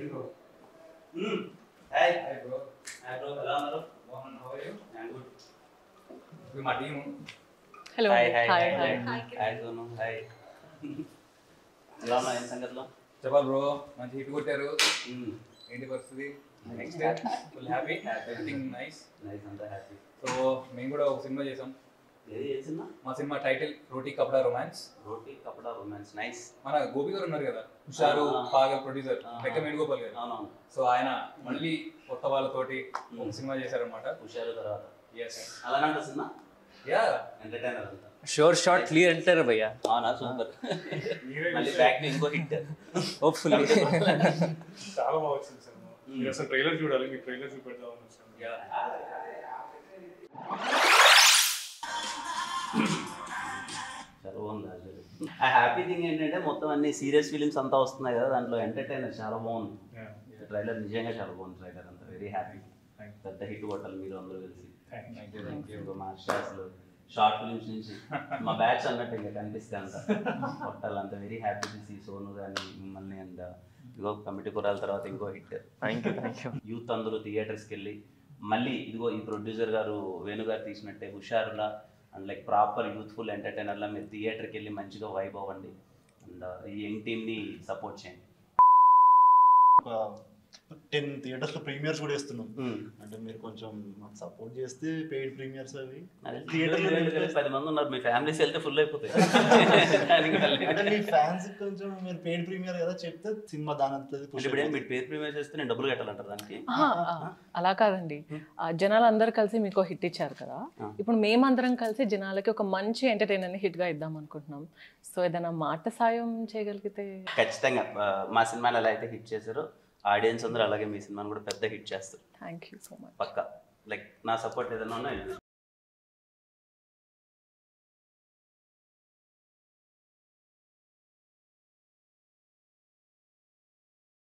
Hi. Hi bro. Hi bro. Hello bro. Mohan, how are you? I'm good. We my team. Hello. Hi hi Hi. hi. Hi. Hi Sonu. Hi. ఎలా ఉన్నాయి సంగతిలో? చెప్పాలి bro, మంచి hit కొట్టారు. ఏంటి పరిస్థితి? Next full happy, everything nice. Nice, అంతా happy. So మేము కూడా ఒక సినిమా చేసాం. ఏది ఏ సినిమా? మా సినిమా టైటిల్ రోటీ కపడా రొమాన్స్. రోటీ కపడా రొమాన్స్. నైస్. మన గోపి గారు ఉన్నారు కదా, హుషారు పాగల్ ప్రొడ్యూసర్, లెక్క వేణుగోపాల్ గారు. అవునవును. సో ఆయన మళ్ళీ కొత్త వాళ్ళతోటి ఒక సినిమా చేశారనమాట. హుషారు తర్వాత. ఎస్. అలానంట సినిమా? యా. ఎంటర్టైనర్ అంతా. Sure shot, clear enter भैया. అవునా, సూపర్. మళ్ళీ బ్యాక్ ని ఇంకో హిట్. Hopefully. చాలా బాగా వచ్చింది సినిమా. మీరు అసలు ట్రైలర్ చూడాలి, మీకు ట్రైలర్ చూపెడదామని వచ్చాను. చాలా బాగుంది యాక్చువల్లీ. ఆ హ్యాపీ థింగ్ ఏంటంటే మొత్తం అన్ని సీరియస్ ఫిలిమ్స్ అంతా వస్తున్నాయి కదా, దాంట్లో ఎంటర్టైనర్ చాలా బాగుంది. ట్రైలర్ నిజంగా చాలా బాగుంది. ట్రైలర్ అంతా వెరీ హ్యాపీ. పెద్ద హిట్ కొట్టాలి మీరు అందరూ కలిసి. మాస్టర్స్లో షార్ట్ ఫిలిమ్స్ నుంచి మా బ్యాచ్ అన్నట్టు ఇంకా కనిపిస్తే అంత కొట్టాలి. అంత very happy to see Sonu కానీ మిమ్మల్ని. అండ్ ఇదిగో కమిటీ కురాల తర్వాత ఇంకో హిట్. Thank you. యూత్ అందరూ థియేటర్స్కి వెళ్ళి మళ్ళీ ఇదిగో ఈ ప్రొడ్యూసర్ గారు వేణు గారు తీసినట్టే హుషారులా అండ్ లైక్ ప్రాపర్ యూత్ఫుల్ ఎంటర్టైనర్లా మీరు థియేటర్కి వెళ్ళి మంచిగా వైబ్ అవ్వండి. అండ్ ఈ యంగ్ టీమ్ని సపోర్ట్ చేయండి. 10 థియేటర్స్ లో ప్రీమియర్స్ కూడా ఇస్తున్నాం. అంటే మీరు కొంచెం మాకు సపోర్ట్ చేస్తే పెయిడ్ ప్రీమియర్స్ అవి థియేటర్లో 10 మంది ఉన్నారు, మీ ఫ్యామిలీస్ వెళ్తే ఫుల్ అయిపోతాయి. అంటే మీ ఫ్యాన్స్ కొంచెం మీరు పెయిడ్ ప్రీమియర్ కదా చెప్తే సినిమా దాని అంతది. ఇప్పుడు ఏం మీరు పేరు ప్రీమియర్ చేస్తే నేను డబ్బులు కట్టాలంటారు దానికి? అలా కాదండి, జనాలు అందరు కలిసి మీకు హిట్ ఇచ్చారు కదా, ఇప్పుడు మేమందరం కలిసి జనాలకి ఒక మంచి ఎంటర్టైనర్ హిట్ గా ఇద్దాం అనుకుంటున్నాం. సో ఏదైనా మాట సాయం చేయగలిగితే. ఖచ్చితంగా మా సినిమాలు ఎలా అయితే హిట్ చేశారో ఆడియన్స్ అందరూ అలాగే మీ సినిమాని కూడా పెద్ద హిట్ చేస్తారు. Thank you so much. పక్కా. లైక్ నా సపోర్ట్ ఏదైనా ఉన్నాయి.